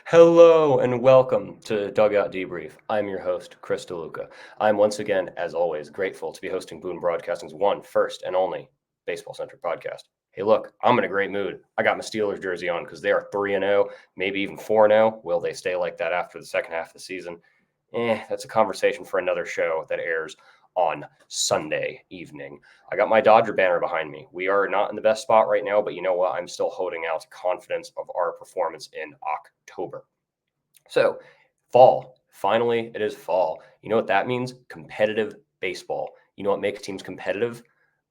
Hello and welcome to Dugout Debrief. I'm your host, Chris DeLuca. I'm once again, as always, grateful to be hosting Boone Broadcasting's one, first, and only baseball-centric podcast. Hey, look, I'm in a great mood. I got my Steelers jersey on because they are 3-0, maybe even 4-0. Will they stay like that after the second half of the season? That's a conversation for another show that airs on Sunday evening. I got my Dodger banner behind me. We are not in the best spot right now, but you know what? I'm still holding out confidence of our performance in October. So, fall. Finally, it is fall. You know what that means? Competitive baseball. You know what makes teams competitive?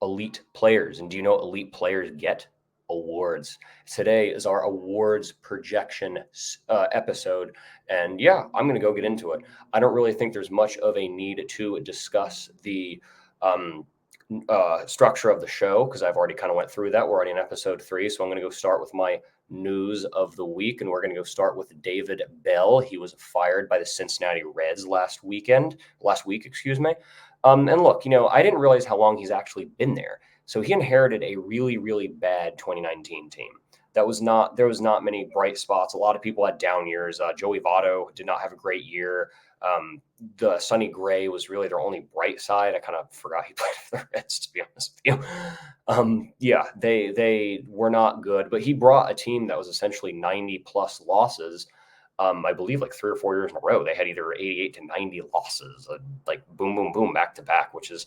Elite players. And do you know what elite players get? Awards. Today is our awards projection episode. And yeah, I'm going to go get into it. I don't really think there's much of a need to discuss the um, structure of the show because I've already kind of went through that. We're already in episode 3. So I'm going to go start with my news of the week, and we're going to go start with David Bell. He was fired by the Cincinnati Reds last week, excuse me. And look, I didn't realize how long he's actually been there. So he inherited a really, really bad 2019 team. There was not many bright spots. A lot of people had down years. Joey Votto did not have a great year. The Sonny Gray was really their only bright side. I kind of forgot he played for the Reds, to be honest with you. Yeah, they were not good, but he brought a team that was essentially 90 plus losses. I believe like 3 or 4 years in a row, they had either 88 to 90 losses, like boom, boom, boom, back to back, which is,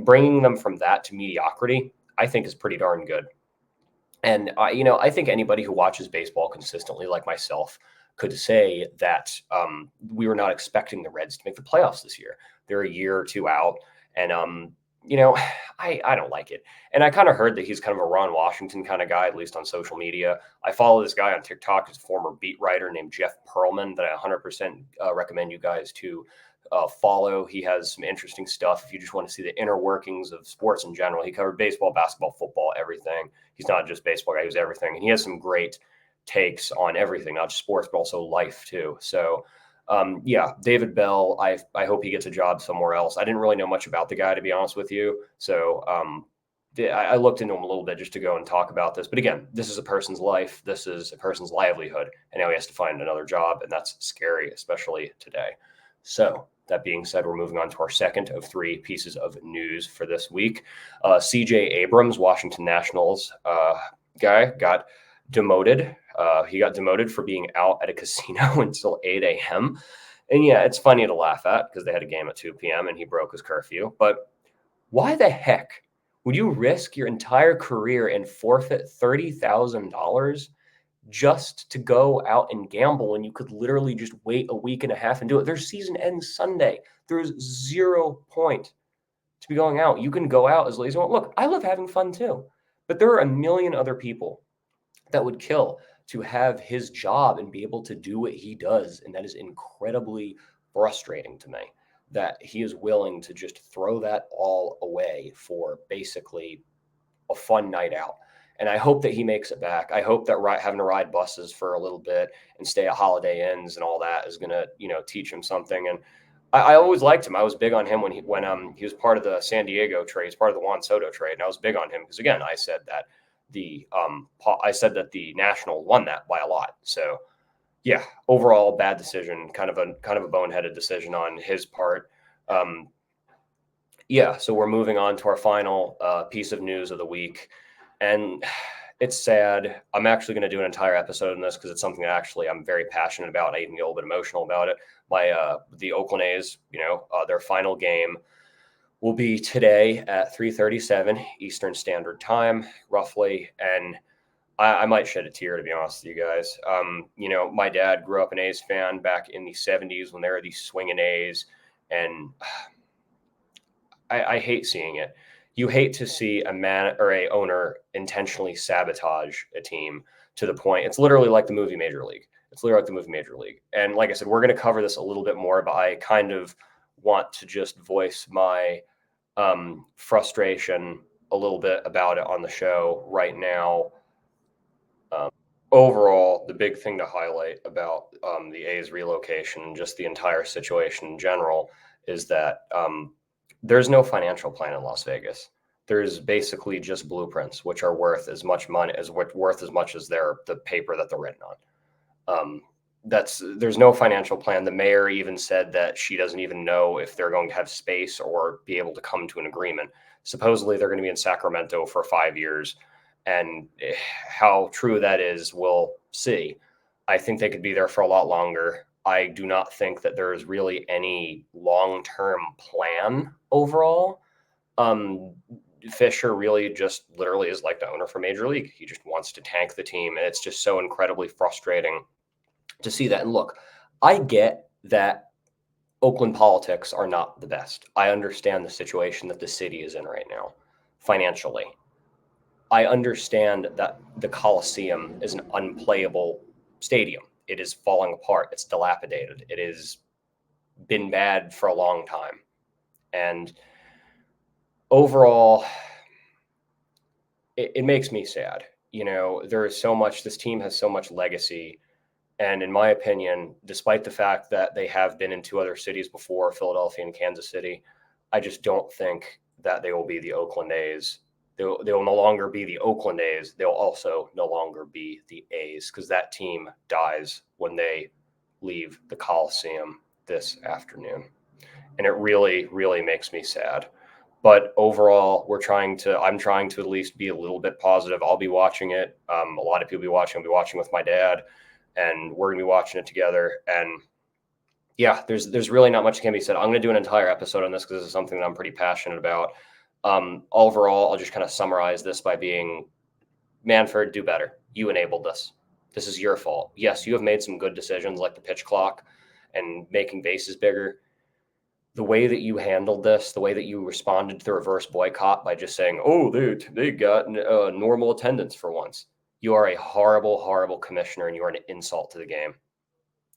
bringing them from that to mediocrity, I think is pretty darn good. And I think anybody who watches baseball consistently, like myself, could say that we were not expecting the Reds to make the playoffs this year. They're a year or two out, and I don't like it. And I kind of heard that he's kind of a Ron Washington kind of guy, at least on social media. I follow this guy on TikTok, who's a former beat writer named Jeff Pearlman, that I 100% recommend you guys to follow. He has some interesting stuff. If you just want to see the inner workings of sports in general, he covered baseball, basketball, football, everything. He's not just baseball guy; he was everything, and he has some great takes on everything, not just sports, but also life too. So, yeah, David Bell. I hope he gets a job somewhere else. I didn't really know much about the guy, to be honest with you. So, I looked into him a little bit just to go and talk about this. But again, this is a person's life. This is a person's livelihood, and now he has to find another job, and that's scary, especially today. So, that being said, we're moving on to our second of 3 pieces of news for this week. CJ Abrams, Washington Nationals guy, got demoted. He got demoted for being out at a casino until 8 a.m. And yeah, it's funny to laugh at because they had a game at 2 p.m. and he broke his curfew. But why the heck would you risk your entire career and forfeit $30,000 just to go out and gamble when you could literally just wait a week and a half and do it? Their season ends Sunday. There's 0 point to be going out. You can go out as late as you want. Look, I love having fun too, but there are a million other people that would kill to have his job and be able to do what he does. And that is incredibly frustrating to me that he is willing to just throw that all away for basically a fun night out. And I hope that he makes it back. I hope that having to ride buses for a little bit and stay at Holiday Inns and all that is going to, teach him something. And I always liked him. I was big on him when he was part of the San Diego trade, he's part of the Juan Soto trade, and I was big on him because again, I said that the National won that by a lot. So yeah, overall bad decision, kind of a boneheaded decision on his part. Yeah, so we're moving on to our final piece of news of the week. And it's sad. I'm actually going to do an entire episode on this because it's something that actually I'm very passionate about. I even get a little bit emotional about it. The Oakland A's, their final game will be today at 3:37 Eastern Standard Time, roughly. And I might shed a tear, to be honest with you guys. My dad grew up an A's fan back in the 70s when there were these swinging A's, and I hate seeing it. You hate to see a man or a owner intentionally sabotage a team to the point. It's literally like the movie Major League. And like I said, we're going to cover this a little bit more, but I kind of want to just voice my frustration a little bit about it on the show right now. Overall, the big thing to highlight about the A's relocation and just the entire situation in general is that there's no financial plan in Las Vegas. There's basically just blueprints, which are worth as much money as the paper that they're written on. There's no financial plan. The mayor even said that she doesn't even know if they're going to have space or be able to come to an agreement. Supposedly they're going to be in Sacramento for 5 years, and how true that is, we'll see. I think they could be there for a lot longer. I do not think that there is really any long-term plan overall. Um, Fisher really just literally is like the owner for Major League. He just wants to tank the team, and it's just so incredibly frustrating to see that. And look, I get that Oakland politics are not the best. I understand the situation that the city is in right now financially. I understand that the Coliseum is an unplayable stadium. It is falling apart. It's dilapidated. It has been bad for a long time. And overall, it makes me sad. There is so much, this team has so much legacy. And in my opinion, despite the fact that they have been in two other cities before, Philadelphia and Kansas City, I just don't think that they will be the Oakland A's. They will no longer be the Oakland A's. They'll also no longer be the A's, because that team dies when they leave the Coliseum this afternoon. And it really, really makes me sad. But overall, I'm trying to at least be a little bit positive. I'll be watching it. A lot of people will be watching. I'll be watching with my dad, and we're going to be watching it together. And yeah, there's really not much can be said. I'm going to do an entire episode on this because this is something that I'm pretty passionate about. Overall, I'll just kind of summarize this by being, Manfred, do better. You enabled this. This is your fault. Yes, you have made some good decisions like the pitch clock and making bases bigger. The way that you handled this, the way that you responded to the reverse boycott by just saying, "Oh, they got normal attendance for once." You are a horrible, horrible commissioner, and you are an insult to the game.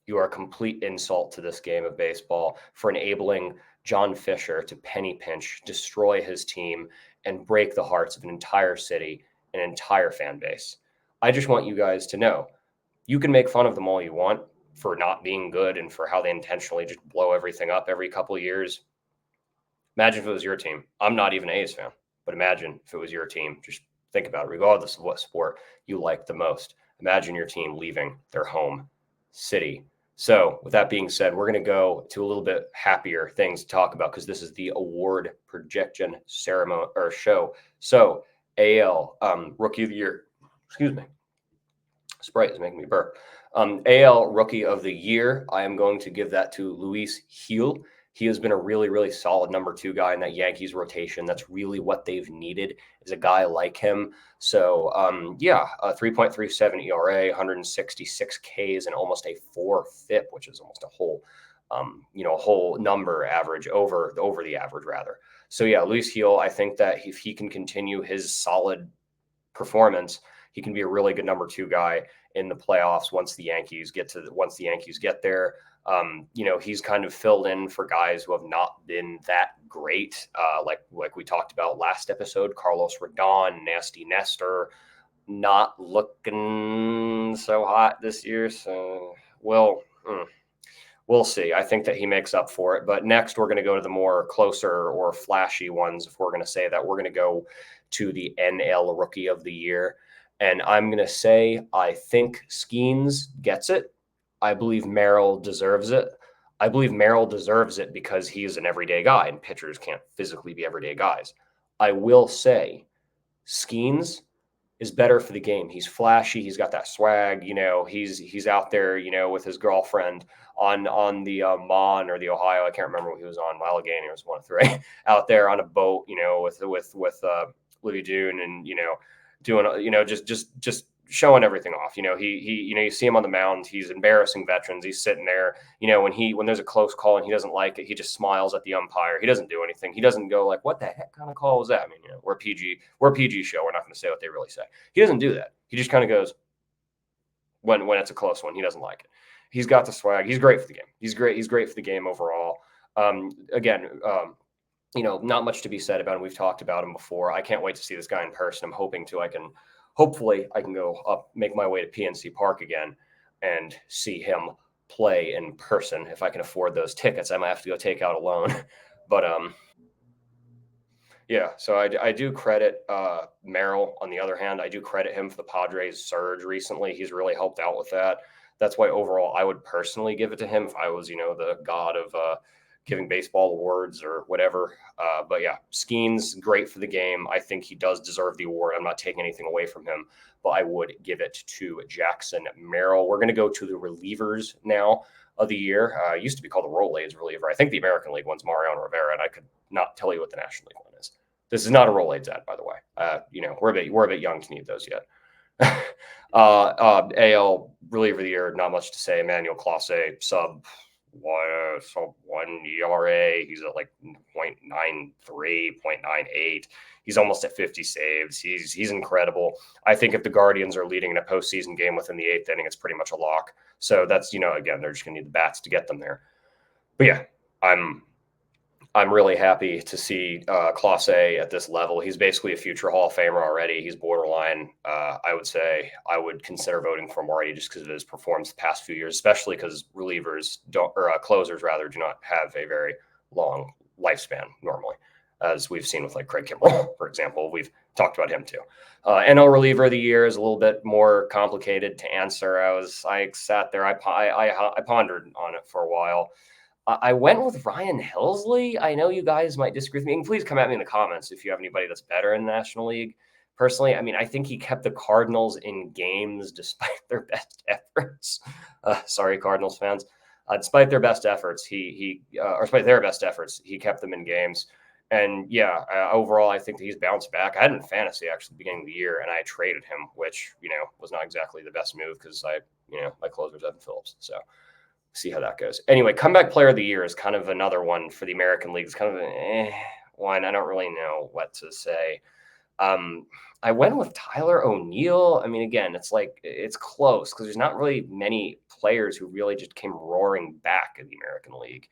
You are a complete insult to this game of baseball for enabling John Fisher to penny pinch, destroy his team, and break the hearts of an entire city, an entire fan base. I just want you guys to know, you can make fun of them all you want for not being good and for how they intentionally just blow everything up every couple of years. Imagine if it was your team. I'm not even an A's fan, but imagine if it was your team. Just think about it, regardless of what sport you like the most. Imagine your team leaving their home city. So, with that being said, we're going to go to a little bit happier things to talk about, because this is the award projection ceremony or show. So, AL Rookie of the Year. Excuse me. Sprite is making me burp. AL Rookie of the Year, I am going to give that to Luis Gil. He has been a really, really solid number two guy in that Yankees rotation. That's really what they've needed, is a guy like him. So, yeah, 3.37 ERA, 166 Ks, and almost a 4 FIP, which is almost a whole, a whole number average over the average rather. So, yeah, Luis Gil, I think that if he can continue his solid performance, he can be a really good number two guy in the playoffs once the Yankees get there. He's kind of filled in for guys who have not been that great, like we talked about last episode. Carlos Rodon, Nasty Nestor, not looking so hot this year. So, we'll see. I think that he makes up for it. But next, we're going to go to the more closer or flashy ones. If we're going to say that, we're going to go to the NL Rookie of the Year. And I'm going to say I think Skeens gets it. I believe Merrill deserves it. I believe Merrill deserves it because he is an everyday guy, and pitchers can't physically be everyday guys. I will say Skeens is better for the game. He's flashy. He's got that swag. He's out there, with his girlfriend on the Mon or the Ohio. I can't remember what he was on. Allegheny was one of three. Out there on a boat, with Livy June, and doing, just showing everything off. You see him on the mound. He's embarrassing veterans. He's sitting there. When there's a close call and he doesn't like it, he just smiles at the umpire. He doesn't do anything. He doesn't go like, "What the heck kind of call was that?" I mean, we're a PG show. We're not going to say what they really say. He doesn't do that. He just kind of goes when it's a close one. He doesn't like it. He's got the swag. He's great for the game. He's great for the game overall. Not much to be said about him. We've talked about him before. I can't wait to see this guy in person. I'm hoping to. Hopefully I can go up, make my way to PNC Park again and see him play in person. If I can afford those tickets, I might have to go take out a loan. But yeah, so I do credit Merrill. On the other hand, I do credit him for the Padres surge recently. He's really helped out with that. That's why overall I would personally give it to him if I was, the god of giving baseball awards or whatever. But yeah, Skeens, great for the game. I think he does deserve the award. I'm not taking anything away from him, but I would give it to Jackson Merrill. We're going to go to the relievers now of the year. Used to be called the Rolaids reliever. I think the American League one's Mariano Rivera, and I could not tell you what the National League one is. This is not a Rolaids ad, by the way. We're a bit young to need those yet. AL reliever of the year, not much to say. Emmanuel Clase, sub 1 ERA. He's at like 0.93, 0.98. He's almost at 50 saves. He's incredible. I think if the Guardians are leading in a postseason game within the 8th inning, it's pretty much a lock. So that's, again, they're just going to need the bats to get them there. But yeah, I'm really happy to see Clase at this level. He's basically a future Hall of Famer already. He's borderline. I would say I would consider voting for him already just because of his performance the past few years, especially because closers do not have a very long lifespan normally, as we've seen with like Craig Kimbrell, for example. We've talked about him too. NL reliever of the year is a little bit more complicated to answer. I sat there, I pondered on it for a while. I went with Ryan Helsley. I know you guys might disagree with me. And please come at me in the comments if you have anybody that's better in the National League. Personally, I think he kept the Cardinals in games despite their best efforts. Sorry, Cardinals fans. Despite their best efforts, despite their best efforts, he kept them in games. And yeah, overall, I think that he's bounced back. I had him in fantasy actually at the beginning of the year, and I traded him, which was not exactly the best move because my closer's Evan Phillips. So see how that goes. Anyway, comeback player of the year is kind of another one for the American League. It's kind of one. I don't really know what to say. I went with Tyler O'Neill. Again, it's close because there's not really many players who really just came roaring back in the American League.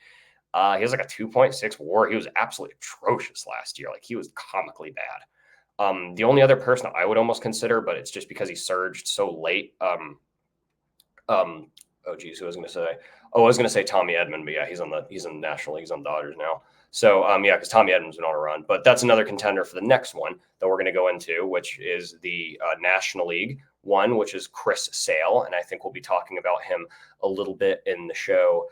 He has like a 2.6 WAR. He was absolutely atrocious last year. Like he was comically bad. The only other person I would almost consider, but it's just because he surged so late. Oh geez, who was I going to say? Oh, I was going to say Tommy Edman, but yeah, he's in the National League. He's on the Dodgers now. So yeah, because Tommy Edman's been on a run, but that's another contender for the next one that we're going to go into, which is the National League one, which is Chris Sale, and I think we'll be talking about him a little bit in the show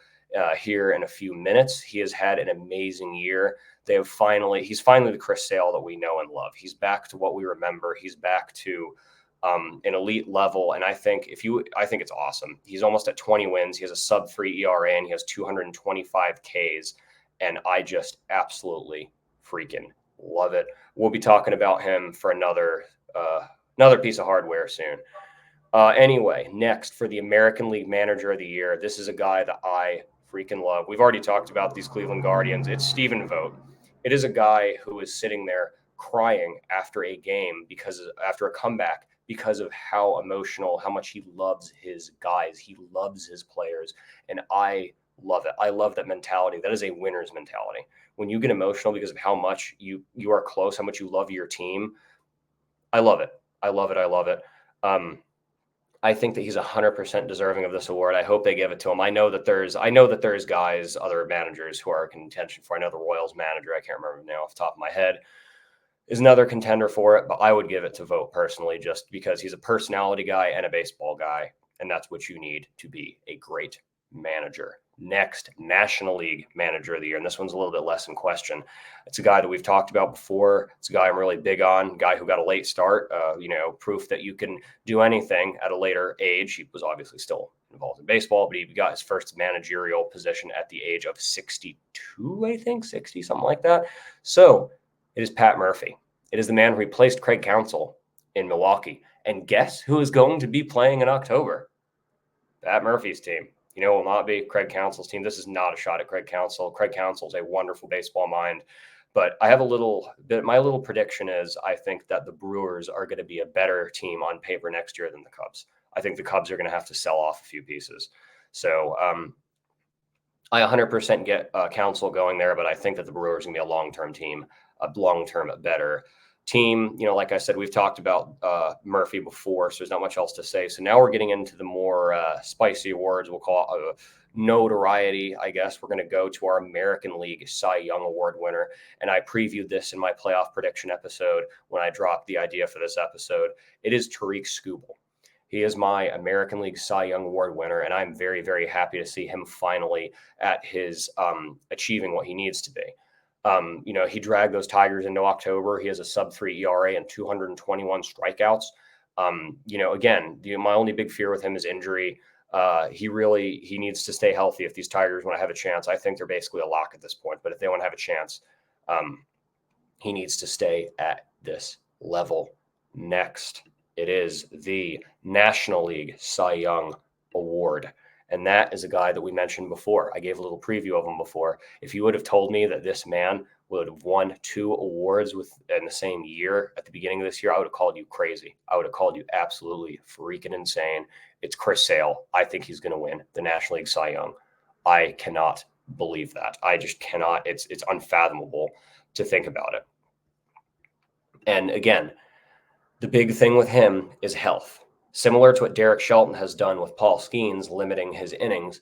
here in a few minutes. He has had an amazing year. He's finally the Chris Sale that we know and love. He's back to what we remember. He's back to an elite level. And I think it's awesome. He's almost at 20 wins. He has a sub-3 ERA and he has 225 Ks. And I just absolutely freaking love it. We'll be talking about him for another piece of hardware soon. Anyway, next for the American League Manager of the Year, this is a guy that I freaking love. We've already talked about these Cleveland Guardians. It's Stephen Vogt. It is a guy who is sitting there crying after a game after a comeback because of how emotional, how much he loves his guys. He loves his players. And I love it. I love that mentality. That is a winner's mentality. When you get emotional because of how much you are close, how much you love your team, I love it. I love it. I love it. I think that he's 100% deserving of this award. I hope they give it to him. I know that there's guys, other managers who are in contention for. I know the Royals manager, I can't remember now off the top of my head, is another contender for it, but I would give it to Vogt personally, just because he's a personality guy and a baseball guy, and that's what you need to be a great manager. Next, National League Manager of the Year, and this one's a little bit less in question. It's a guy that we've talked about before. It's a guy I'm really big on, guy who got a late start, proof that you can do anything at a later age. He was obviously still involved in baseball, but he got his first managerial position at the age of 62, I think, 60, something like that. So it is Pat Murphy. It is the man who replaced Craig Counsell in Milwaukee. And guess who is going to be playing in October? Pat Murphy's team. It will not be Craig Counsell's team. This is not a shot at Craig Counsell. Craig Counsell is a wonderful baseball mind. But my little prediction is I think that the Brewers are going to be a better team on paper next year than the Cubs. I think the Cubs are going to have to sell off a few pieces. So I 100% get Counsell going there, but I think that the Brewers are going to be a long-term team, a long-term better team. Like I said, we've talked about Murphy before, so there's not much else to say. So now we're getting into the more spicy awards. We'll call it notoriety, I guess. We're going to go to our American League Cy Young Award winner, and I previewed this in my playoff prediction episode when I dropped the idea for this episode. It is Tarik Skubal. He is my American League Cy Young Award winner, and I'm very, very happy to see him finally at his achieving what he needs to be. He dragged those Tigers into October. He has a sub-3 ERA and 221 strikeouts. Again, my only big fear with him is injury. He needs to stay healthy if these Tigers want to have a chance. I think they're basically a lock at this point, but if they want to have a chance, he needs to stay at this level. Next, it is the National League Cy Young Award. And that is a guy that we mentioned before. I gave a little preview of him before. If you would have told me that this man would have won 2 awards in the same year at the beginning of this year, I would have called you crazy. I would have called you absolutely freaking insane. It's Chris Sale. I think he's going to win the National League Cy Young. I cannot believe that. I just cannot. It's unfathomable to think about it. And again, the big thing with him is health. Similar to what Derek Shelton has done with Paul Skeens, limiting his innings,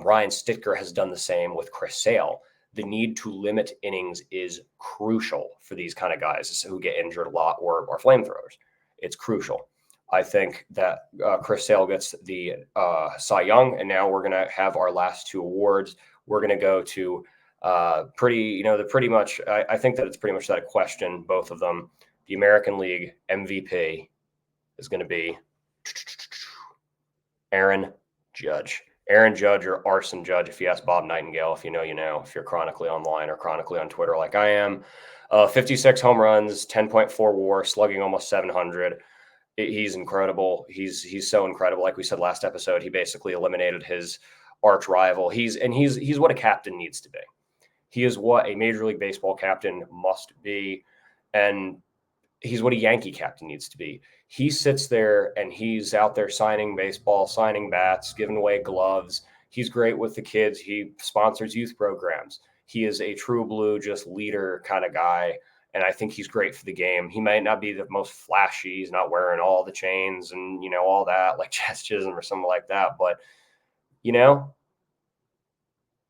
Brian Stitker has done the same with Chris Sale. The need to limit innings is crucial for these kind of guys who get injured a lot or flamethrowers. It's crucial. I think that Chris Sale gets the Cy Young, and now we're going to have our last 2 awards. We're going to go to I think that it's pretty much that question, both of them. The American League MVP is going to be Aaron Judge. Aaron Judge or Arson Judge, if you ask Bob Nightingale. If you know, you know. If you're chronically online or chronically on Twitter like I am. 56 home runs, 10.4 WAR, slugging almost 700. He's incredible. He's so incredible. Like we said last episode, he basically eliminated his arch rival. He's what a captain needs to be. He is what a Major League Baseball captain must be, and he's what a Yankee captain needs to be. He sits there and he's out there signing baseball, signing bats, giving away gloves. He's great with the kids. He sponsors youth programs. He is a true blue, just leader kind of guy. And I think he's great for the game. He might not be the most flashy. He's not wearing all the chains and, all that like Jazz Chisholm or something like that. But,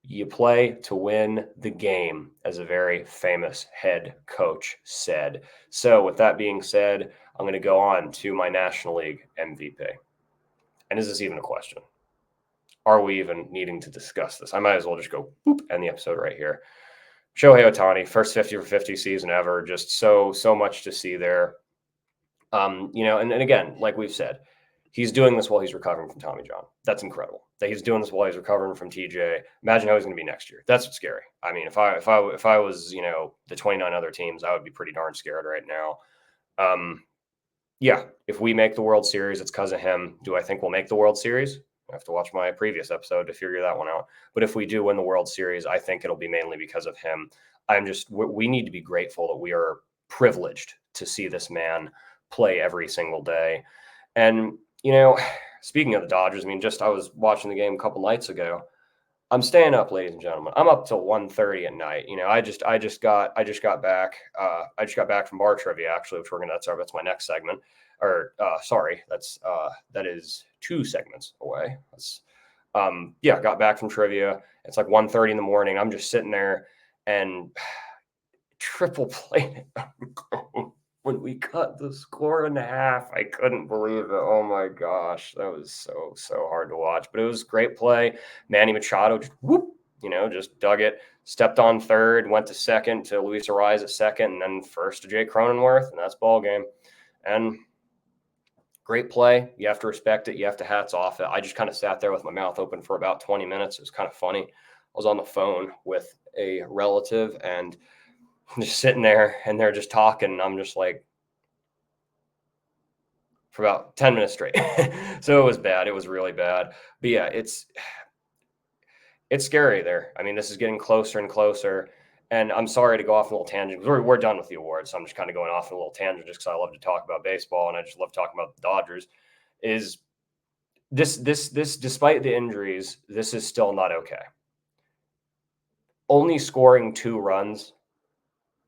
you play to win the game, as a very famous head coach said. So with that being said, I'm going to go on to my National League MVP. And is this even a question? Are we even needing to discuss this? I might as well just go end the episode right here. Shohei Ohtani, first 50 for 50 season ever. Just so much to see there. And again, like we've said, he's doing this while he's recovering from Tommy John. That's incredible. That he's doing this while he's recovering from TJ. Imagine how he's going to be next year. That's what's scary. I mean, if I was, the 29 other teams, I would be pretty darn scared right now. If we make the World Series, it's because of him. Do I think we'll make the World Series? I have to watch my previous episode to figure that one out. But if we do win the World Series, I think it'll be mainly because of him. We need to be grateful that we are privileged to see this man play every single day. And, speaking of the Dodgers, I was watching the game a couple nights ago. I'm staying up, ladies and gentlemen. I'm up till 1:30 at night. I just got back. I just got back from bar trivia, actually, which that's my next segment. That is 2 segments away. Got back from trivia. It's like 1:30 in the morning. I'm just sitting there and triple played it. When we cut the score in half, I couldn't believe it. Oh my gosh, that was so hard to watch. But it was great play. Manny Machado just dug it, stepped on third, went to second to Luis Ariz at second, and then first to Jake Cronenworth, and that's ball game. And great play. You have to respect it. You have to hats off it. I just kind of sat there with my mouth open for about 20 minutes. It was kind of funny. I was on the phone with a relative and just sitting there, and they're just talking, and I'm just like, for about 10 minutes straight. So it was bad. It was really bad. But yeah, it's scary there. I mean, this is getting closer and closer. And I'm sorry to go off on a little tangent. We're done with the awards. So I'm just kind of going off on a little tangent just because I love to talk about baseball and I just love talking about the Dodgers. Is this despite the injuries, this is still not okay. Only scoring 2 runs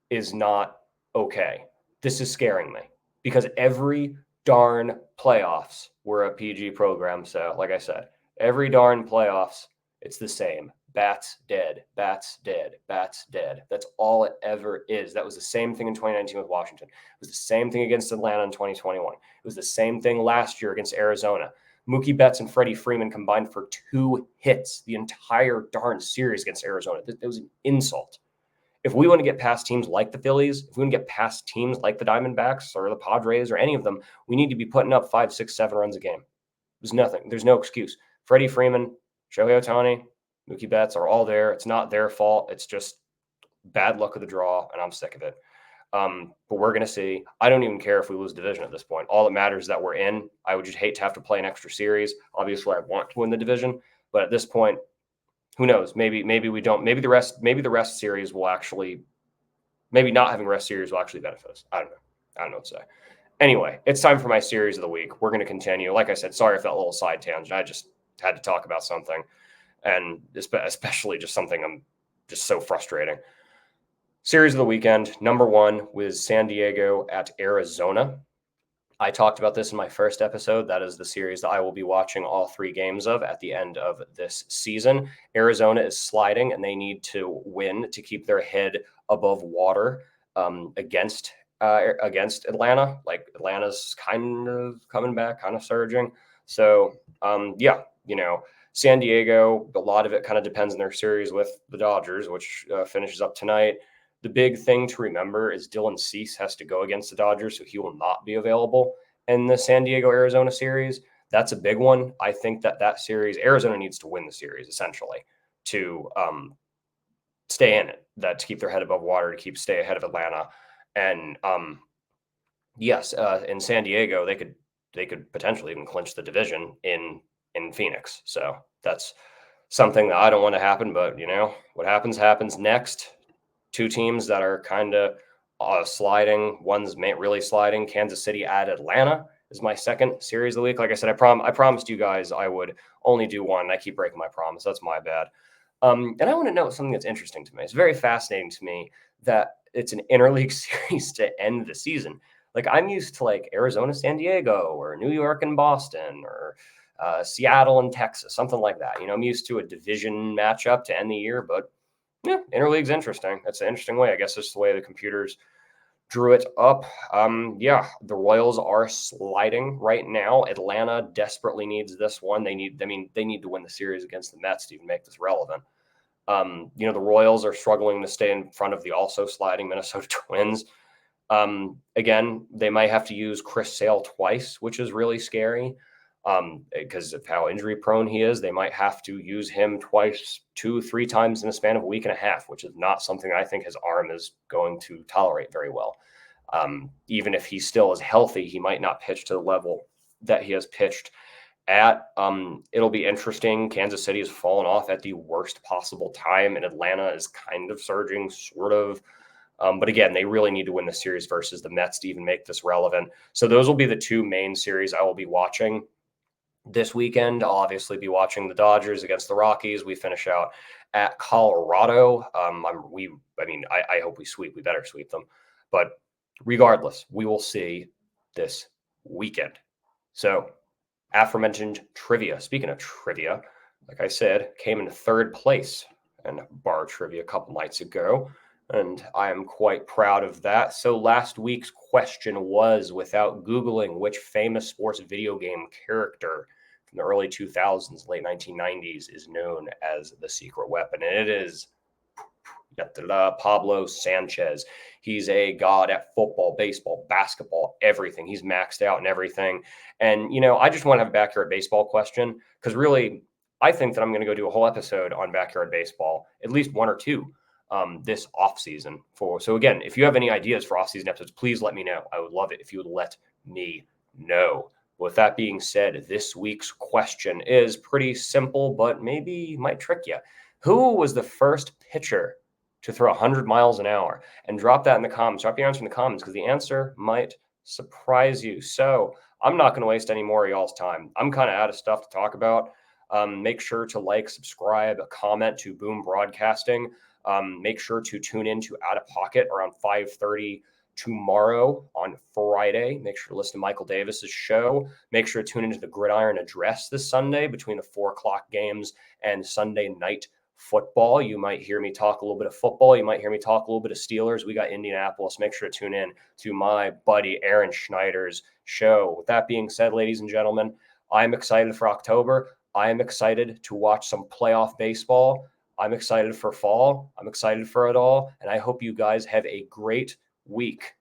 is not okay. This is scaring me because every darn playoffs, we're a PG program. So like I said, every darn playoffs, it's the same. bats dead, bats dead, bats dead. That's all it ever is. That was the same thing in 2019 with Washington. It was the same thing against Atlanta in 2021. It was the same thing last year against Arizona. Mookie Betts and Freddie Freeman combined for 2 hits the entire darn series against Arizona. It was an insult. If we want to get past teams like the Phillies, if we want to get past teams like the Diamondbacks or the Padres or any of them, we need to be putting up 5, 6, 7 runs a game. There's nothing. There's no excuse. Freddie Freeman, Shohei Ohtani, Mookie Betts are all there. It's not their fault. It's just bad luck of the draw, and I'm sick of it. But we're going to see. I don't even care if we lose division at this point. All that matters is that we're in. I would just hate to have to play an extra series. Obviously, I want to win the division, but at this point, who knows? Maybe we don't. Maybe the rest series will actually. Maybe not having rest series will actually benefit us. I don't know what to say. Anyway, it's time for my series of the week. We're going to continue. Like I said, sorry for that little side tangent. I just had to talk about something, and especially just something I'm just so frustrating. Series of the weekend, number 1 was San Diego at Arizona. I talked about this in my first episode. That is the series that I will be watching all 3 games of at the end of this season. Arizona is sliding, and they need to win to keep their head above water against Atlanta. Like, Atlanta's kind of coming back, kind of surging. So, San Diego, a lot of it kind of depends on their series with the Dodgers, which finishes up tonight. The big thing to remember is Dylan Cease has to go against the Dodgers, so he will not be available in the San Diego-Arizona series. That's a big one. I think that series, Arizona needs to win the series, essentially, to stay in it, to keep their head above water, to stay ahead of Atlanta. And in San Diego, they could potentially even clinch the division in Phoenix. So that's something that I don't want to happen, but what happens next. 2 teams that are kind of sliding. One's really sliding. Kansas City at Atlanta is my second series of the week. Like I said, I promised you guys I would only do one. I keep breaking my promise. That's my bad. And I want to know something that's interesting to me. It's very fascinating to me that it's an interleague series to end the season. Like, I'm used to like Arizona, San Diego, or New York and Boston, or Seattle and Texas, something like that. I'm used to a division matchup to end the year, but yeah, interleague's interesting. That's an interesting way. I guess it's the way the computers drew it up. The Royals are sliding right now. Atlanta desperately needs this one. They need to win the series against the Mets to even make this relevant. The Royals are struggling to stay in front of the also sliding Minnesota Twins. Again, they might have to use Chris Sale twice, which is really scary. Because of how injury prone he is, they might have to use him twice, 2-3 times in a span of a week and a half, which is not something I think his arm is going to tolerate very well. Even if he still is healthy, he might not pitch to the level that he has pitched at. It'll be interesting. Kansas City has fallen off at the worst possible time, and Atlanta is kind of surging, sort of. But again, they really need to win the series versus the Mets to even make this relevant. So those will be the 2 main series I will be watching. This weekend, I'll obviously be watching the Dodgers against the Rockies. We finish out at Colorado. I hope we sweep. We better sweep them. But regardless, we will see this weekend. So, aforementioned trivia. Speaking of trivia, like I said, came in 3rd place in bar trivia a couple nights ago, and I am quite proud of that. So last week's question was, without Googling, which famous sports video game character from the early 2000s, late 1990s is known as the secret weapon? And it is Pablo Sanchez. He's a god at football, baseball, basketball, everything. He's maxed out in everything. And, I just want to have a backyard baseball question, because really, I think that I'm going to go do a whole episode on backyard baseball, at least 1 or 2. This off season. So again, if you have any ideas for off-season episodes, please let me know. I would love it if you would let me know. With that being said, this week's question is pretty simple, but maybe might trick you. Who was the first pitcher to throw 100 miles an hour? And drop that in the comments. Drop your answer in the comments, because the answer might surprise you. So I'm not going to waste any more of y'all's time. I'm kind of out of stuff to talk about. Make sure to like, subscribe, comment to Boom Broadcasting. Make sure to tune in to Out of Pocket around 5:30 tomorrow on Friday. Make sure to listen to Michael Davis's show. Make sure to tune into the Gridiron Address this Sunday between the 4 o'clock games and Sunday night football. You might hear me talk a little bit of football. You might hear me talk a little bit of Steelers. We got Indianapolis. Make sure to tune in to my buddy Aaron Schneider's show. With that being said, ladies and gentlemen, I'm excited for October. I am excited to watch some playoff baseball. I'm excited for fall. I'm excited for it all. And I hope you guys have a great week.